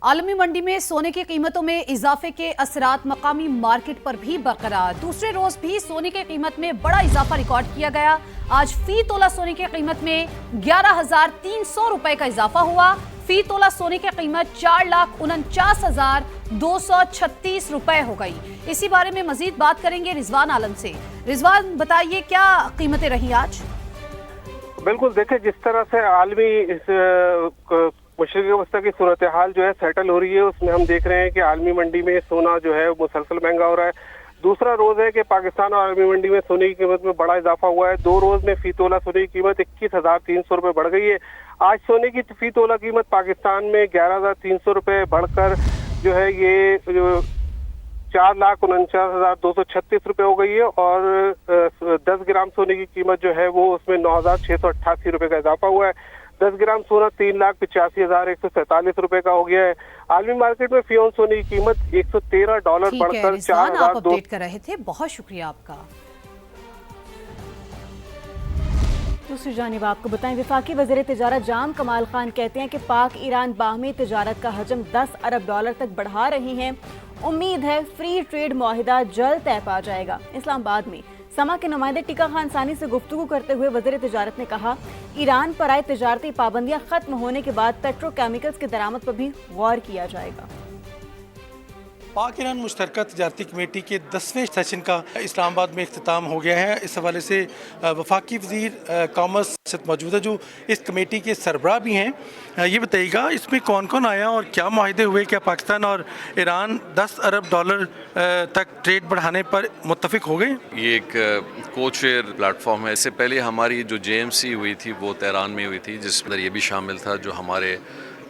आलमी मंडी में सोने की कीमतों में इजाफे के असरात मकामी मार्केट पर भी बरकरार। दूसरे रोज भी सोने की कीमत में बड़ा इजाफा रिकॉर्ड किया गया। आज फी तोला सोने की कीमत में 11,300 रुपए का इजाफा हुआ। फी तोला सोने की कीमत 4,49,236 रुपए हो गई। इसी बारे में मजीद बात करेंगे रिजवान आलम से। रिजवान, बताइए क्या कीमतें रही आज? बिल्कुल, देखिए जिस तरह से आलमी इस मशरक़ी वस्ती की सूरत हाल जो है सेटल हो रही है, उसमें हम देख रहे हैं कि आलमी मंडी में सोना जो है मुसलसल महंगा हो रहा है। दूसरा रोज है कि पाकिस्तान और आलमी मंडी में सोने की कीमत में बड़ा इजाफा हुआ है। 2 रोज में फी तोला सोने की कीमत 21,300 रुपए बढ़ गई है। आज सोने की फी तोला कीमत पाकिस्तान में 11,300 रुपए बढ़कर जो है ये 4,49,236 रुपए हो गई है और 10 ग्राम सोने की कीमत जो है वो उसमें 9,688 रुपए का इजाफा हुआ है। 10 ग्राम सोना 3,85,147 रुपए का हो गया है। आलमी मार्केट में फी औंस सोने की कीमत $113 बढ़कर 4,200। आप अपडेट कर रहे थे, बहुत शुक्रिया आपका। दूसरी जानिब आपको बताएं, वफाकी वज़ीर तिजारत जाम कमाल खान कहते हैं कि पाक ईरान बाहमी तिजारत का हजम $10 अरब तक बढ़ा रही हैं। उम्मीद है फ्री ट्रेड मुआहिदा जल्द तय पा जाएगा। इस्लामाबाद में समा के नुमाइंदे टीका खान सानी से गुफ्तगू करते हुए वज़ीर तिजारत ने कहा, ईरान पर आए तिजारती पाबंदियां खत्म होने के बाद पेट्रोकेमिकल्स की दरामद पर भी गौर किया जाएगा। पाक ईरान मुश्तरका तजारती कमेटी के 10वें सेशन का इस्लामाबाद में इख्तिताम हो गया है। इस हवाले से वफाकी वज़ीर कॉमर्स मौजूद है जो इस कमेटी के सरबराह भी हैं। ये बताइएगा इसमें कौन कौन आया और क्या मुआहदे हुए? क्या पाकिस्तान और ईरान $10 अरब तक ट्रेड बढ़ाने पर मुत्तफिक हो गए? ये एक कोचेयर प्लेटफॉर्म है। इससे पहले हमारी जो JMC हुई थी वो तेहरान में हुई थी, जिसमें ये भी शामिल था जो हमारे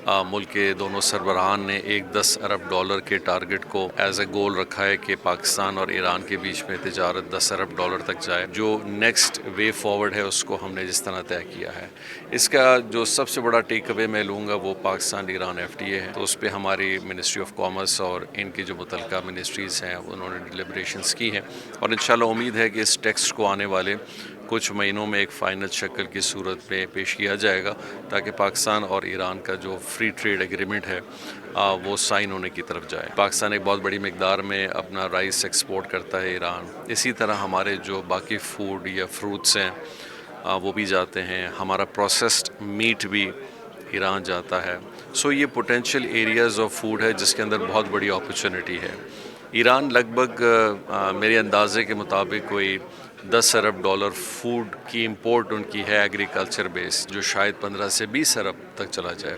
मुल्क के दोनों सरबराहान ने एक $10 अरब के टारगेट को एज ए गोल रखा है कि पाकिस्तान और ईरान के बीच में तिजारत $10 अरब तक जाए। जो नेक्स्ट वे फॉरवर्ड है उसको हमने जिस तरह तय किया है, इसका जो सबसे बड़ा टेक अवे मैं लूँगा वो पाकिस्तान ईरान FTA है। तो उस पर हमारी मिनिस्ट्री ऑफ कॉमर्स और इनकी जो मुतल्लिका मिनिस्ट्रीज़ हैं उन्होंने डिलिब्रेशंस की हैं और इंशाल्लाह उम्मीद है कि इस टेक्स्ट को आने वाले कुछ महीनों में एक फ़ाइनल शक्ल की सूरत में पेश किया जाएगा ताकि पाकिस्तान और ईरान का जो फ्री ट्रेड एग्रीमेंट है वो साइन होने की तरफ जाए। पाकिस्तान एक बहुत बड़ी मिकदार में अपना राइस एक्सपोर्ट करता है ईरान। इसी तरह हमारे जो बाकी फूड या फ्रूट्स हैं वो भी जाते हैं। हमारा प्रोसेस्ड मीट भी ईरान जाता है। सो ये पोटेंशियल एरियाज़ ऑफ फूड है जिसके अंदर बहुत बड़ी अपॉर्चुनिटी है। ईरान लगभग मेरे अंदाजे के मुताबिक कोई $10 अरब फूड की इंपोर्ट उनकी है एग्रीकल्चर बेस, जो शायद 15 से 20 अरब तक चला जाए।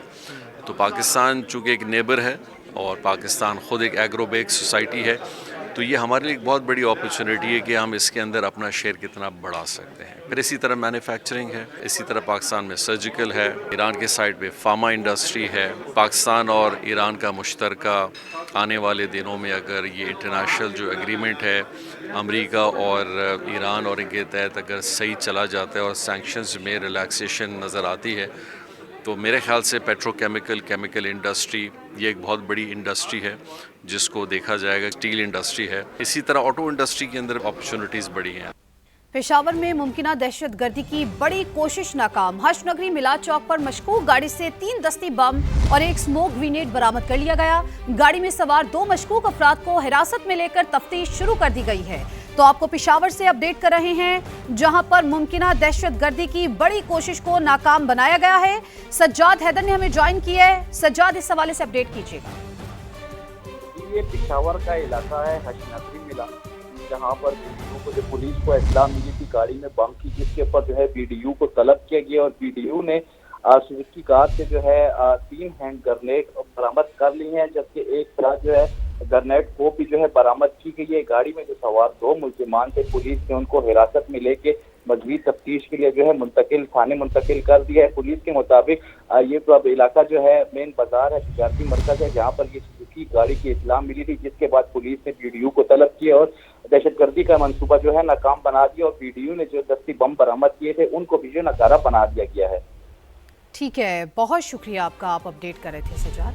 तो पाकिस्तान चूँकि एक नेबर है और पाकिस्तान ख़ुद एक एग्रो बेस्ड सोसाइटी है, तो ये हमारे लिए एक बहुत बड़ी अपॉर्चुनिटी है कि हम इसके अंदर अपना शेयर कितना बढ़ा सकते हैं। फिर इसी तरह मैन्युफैक्चरिंग है, इसी तरह पाकिस्तान में सर्जिकल है, ईरान के साइड पे फार्मा इंडस्ट्री है। पाकिस्तान और ईरान का मुश्तरका आने वाले दिनों में अगर ये इंटरनेशनल जो एग्रीमेंट है अमेरिका और ईरान और इनके तहत अगर सही चला जाता है और सैंक्शंस में रिलैक्सेशन नज़र आती है, तो मेरे ख्याल से केमिकल इंडस्ट्री ये एक बहुत बड़ी इंडस्ट्री है जिसको देखा जाएगा। स्टील इंडस्ट्री है, इसी तरह ऑटो इंडस्ट्री के अंदर अपॉर्चुनिटीज़ बड़ी हैं। पेशावर में मुमकिना दहशतगर्दी की बड़ी कोशिश नाकाम। हशनगरी मिलाद चौक पर मशकूक गाड़ी से 3 दस्ती बम और एक स्मोक ग्रेनेड बरामद कर लिया गया। गाड़ी में सवार 2 मशकूक अफराद को हिरासत में लेकर तफ्तीश शुरू कर दी गई है। तो आपको पेशावर से अपडेट कर रहे हैं जहां पर मुमकिना दहशतगर्दी की बड़ी कोशिश को नाकाम बनाया गया है। सज्जाद हैदर ने हमें ज्वाइन किया है। सज्जाद, इस हवाले से अपडेट कीजिएगा। ये पेशावर का इलाका है हशनगरी मिला, जहाँ पर BDU को जो पुलिस को इत्तला मिली थी गाड़ी में बम की, जिसके ऊपर जो है BDU को तलब किया गया और BDU ने सुजुकी कार से जो है 3 हैंड ग्रेनेड बरामद कर ली हैं, जबकि एक तरह जो है ग्रेनेड को भी जो है बरामद की गई है। गाड़ी में जो सवार 2 मुल्जिमान थे, पुलिस ने उनको हिरासत में लेके मज़ीद तफ्तीश के लिए जो है थाने मुंतकिल कर दिया है। पुलिस के मुताबिक ये तो अब इलाका जो है मेन बाजार है, तजारती मरकज है, जहाँ पर ये सुजुकी गाड़ी की इत्तला मिली थी, जिसके बाद पुलिस ने BDU को तलब किया और दहशतगर्दी का मंसूबा जो है नाकाम बना दिया और BDU ने जो दस्ती बम बरामद किए थे उनको भी जो नकारा बना दिया गया है। ठीक है, बहुत शुक्रिया आपका, आप अपडेट कर रहे थे सज्जाद।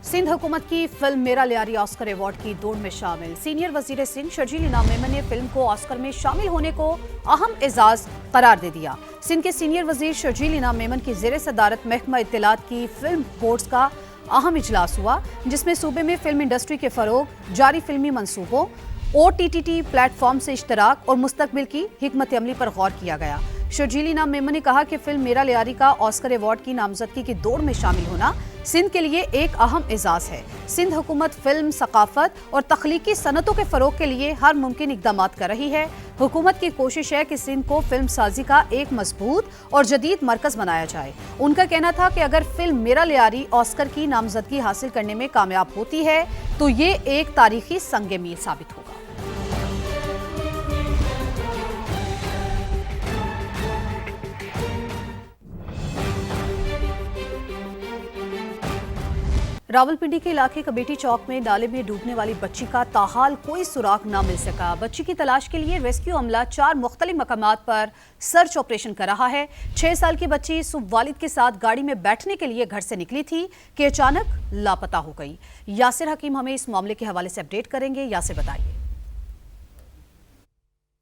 सिंध हुकूमत की फिल्म मेरा लियारी ऑस्कर अवार्ड की दौड़ में शामिल। सीनियर वजीर सिंध शर्जील इनाम मेमन ने फिल्म को ऑस्कर में शामिल होने को अहम एजाज करार दे दिया। सिंध के सीनियर वजीर शर्जील इनाम मेमन की ज़ेर सदारत महकमा इत्तलात की फिल्म बोर्ड्स का अहम इजलास हुआ, जिसमें सूबे में फिल्म इंडस्ट्री के फरोग, जारी फिल्मी मंसूबों, OTT प्लेटफॉर्म से इश्तराक और मुस्तकबिल की हिकमत अमली पर गौर किया गया। शर्जील इनाम मेमन ने कहा कि फिल्म मेरा लियारी का ऑस्कर अवार्ड की नामजदगी की दौड़ में शामिल होना सिंध के लिए एक अहम एजाज है। सिंध हुकूमत फिल्म, सकाफत और तख्लीकी सनतों के फरोग के लिए हर मुमकिन इकदाम कर रही है। हुकूमत की कोशिश है कि सिंध को फिल्म साजी का एक मजबूत और जदीद मरकज बनाया जाए। उनका कहना था कि अगर फिल्म मेरा लियारी ऑस्कर की नामजदगी हासिल करने में कामयाब होती है तो ये एक तारीखी संग मील साबित होगा। रावलपिंडी के इलाके कमेटी चौक में नाले में डूबने वाली बच्ची का ताहाल कोई सुराग न मिल सका। बच्ची की तलाश के लिए रेस्क्यू अमला 4 मुख्तलिफ मकामात पर सर्च ऑपरेशन कर रहा है। 6 साल की बच्ची सुबह वालिद के साथ गाड़ी में बैठने के लिए घर से निकली थी कि अचानक लापता हो गई। यासिर हकीम हमें इस मामले के हवाले से अपडेट करेंगे। यासिर बताइए।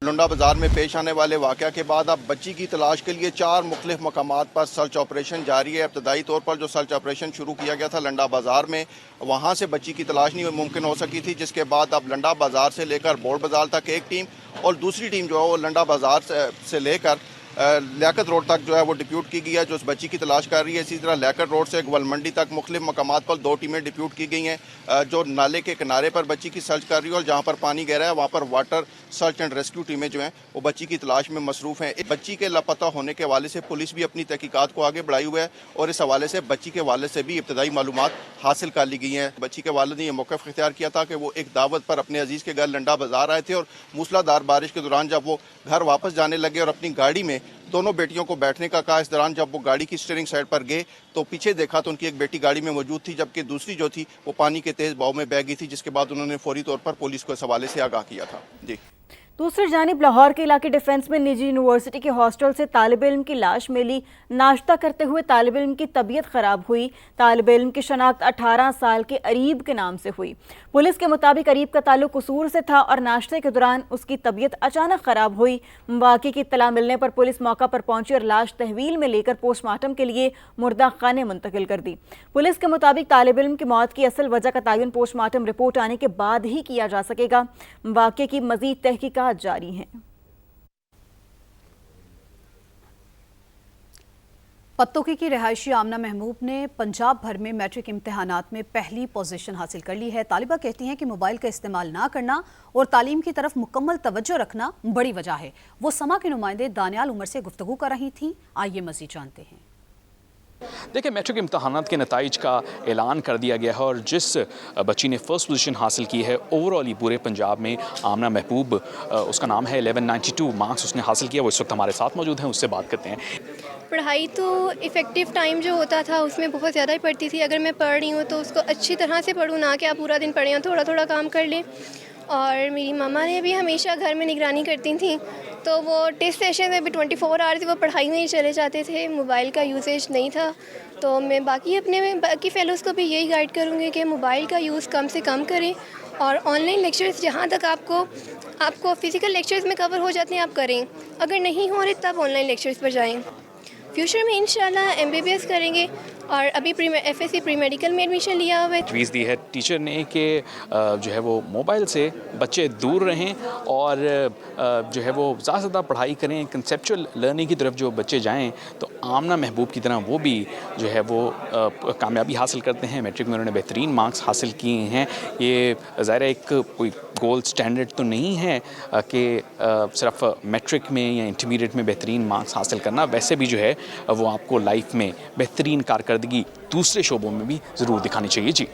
लुंडा बाजार में पेश आने वाले वाक़या के बाद अब बच्ची की तलाश के लिए 4 मुख्तलिफ मकामात पर सर्च ऑपरेशन जारी है। इब्तदाई तौर पर जो सर्च ऑपरेशन शुरू किया गया था लंडा बाजार में, वहाँ से बच्ची की तलाश नहीं मुमकिन हो सकी थी, जिसके बाद अब लंडा बाजार से लेकर बोर्ड बाजार तक एक टीम और दूसरी टीम जो है वो लंडा बाजार से लेकर लियाकत रोड तक जो है वो डिप्यूट की गई है, जो उस बच्ची की तलाश कर रही है। इसी तरह लियाकत रोड से ग्वल मंडी तक मुख्तलिफ मकामात पर 2 टीमें डिप्यूट की गई हैं, जो नाले के किनारे पर बच्ची की सर्च कर रही है और जहाँ पर पानी गहरा है वहाँ पर वाटर सर्च एंड रेस्क्यू टीमें जो हैं वो बच्ची की तलाश में मसरूफ़ हैं। बच्ची के लापता होने के हवाले से पुलिस भी अपनी तहकीकात को आगे बढ़ाई हुआ है और इस हवाले से बच्ची के वालिद से भी इब्तदाई मालूमात हासिल कर ली गई हैं। बच्ची के वालिद ने यह मौक़िफ़ इख्तियार किया था कि वो एक दावत पर अपने अजीज़ के घर लंडा बाजार आए थे और मूसलाधार बारिश के दौरान जब वो घर वापस जाने लगे और अपनी गाड़ी में दोनों बेटियों को बैठने का कहा, इस दौरान जब वो गाड़ी की स्टीयरिंग साइड पर गए तो पीछे देखा तो उनकी एक बेटी गाड़ी में मौजूद थी, जबकि दूसरी जो थी वो पानी के तेज़ बहाव में बह गई थी, जिसके बाद उन्होंने फौरी तौर पर पुलिस को इस हवाले से आगाह किया था। जी। दूसरी जानिब लाहौर के इलाके डिफेंस में निजी यूनिवर्सिटी के हॉस्टल से तालिब इल्म की लाश मिली। नाश्ता करते हुए तालिब इल्म की तबीयत खराब हुई। तालिब इल्म की शनाख्त 18 साल के अरीब के नाम से हुई। पुलिस के मुताबिक अरीब का ताल्लुक कसूर से था और नाश्ते के दौरान उसकी तबीयत अचानक खराब हुई। वाक़े की इत्तला मिलने पर पुलिस मौका पर पहुंची और लाश तहवील में लेकर पोस्टमार्टम के लिए मुर्दा खाने मुंतकिल कर दी। पुलिस के मुताबिक तालिब इल्म की मौत की असल वजह का तयन पोस्टमार्टम रिपोर्ट आने के बाद ही किया जा सकेगा। वाक़े की मजीद तहकीकात जारी हैं। पत्तोकी की रिहायशी आमना महमूब ने पंजाब भर में मैट्रिक इम्तिहानात में पहली पोजीशन हासिल कर ली है। तालिबा कहती हैं कि मोबाइल का इस्तेमाल ना करना और तालीम की तरफ मुकम्मल तवज्जो रखना बड़ी वजह है। वो समा के नुमाइंदे दानियाल उमर से गुफ्तगू कर रही थीं। आइए मज़ीद जानते हैं। देखिए, मैट्रिक इम्तहानात के नताइज का ऐलान कर दिया गया है और जिस बच्ची ने फ़र्स्ट पोजीशन हासिल की है ओवरऑल ही पूरे पंजाब में, आमना महबूब उसका नाम है, 1192 मार्क्स उसने हासिल किया। वो इस वक्त हमारे साथ मौजूद हैं, उससे बात करते हैं। पढ़ाई तो इफ़ेक्टिव टाइम जो होता था उसमें बहुत ज़्यादा ही पढ़ती थी। अगर मैं पढ़ रही हूँ तो उसको अच्छी तरह से पढूँ, ना कि आप पूरा दिन पढ़ें, थोड़ा थोड़ा काम कर लें। और मेरी मम्मा ने भी हमेशा घर में निगरानी करती थी, तो वो टेस्ट सेशन में भी 24 आवर्स वो पढ़ाई में ही चले जाते थे। मोबाइल का यूसेज नहीं था। तो मैं बाकी फेलोज़ को भी यही गाइड करूँगी कि मोबाइल का यूज़ कम से कम करें और ऑनलाइन लेक्चर्स जहाँ तक आपको फ़िज़िकल लेक्चर्स में कवर हो जाते हैं आप करें। अगर नहीं हो रहे तब ऑनलाइन लेक्चर्स पर जाएँ। फ्यूचर में इंशाल्लाह MBBS करेंगे और अभी FSC प्री मेडिकल में एडमिशन लिया हुआ है। तजवीज़ दी है टीचर ने कि जो है वो मोबाइल से बच्चे दूर रहें और जो है वो ज़्यादा से ज़्यादा पढ़ाई करें, कंसेप्चुअल लर्निंग की तरफ जो बच्चे जाएं। तो आमना महबूब की तरह वो भी जो है वो कामयाबी हासिल करते हैं। मैट्रिक में उन्होंने बेहतरीन मार्क्स हासिल किए हैं। ये ज़ाहिर एक कोई गोल्ड स्टैंडर्ड तो नहीं है कि सिर्फ मैट्रिक में या इंटरमीडिएट में बेहतरीन मार्क्स हासिल करना, वैसे भी जो है वो आपको लाइफ में बेहतरीन कारकर्दगी दूसरे शोबों में भी ज़रूर दिखानी चाहिए। जी।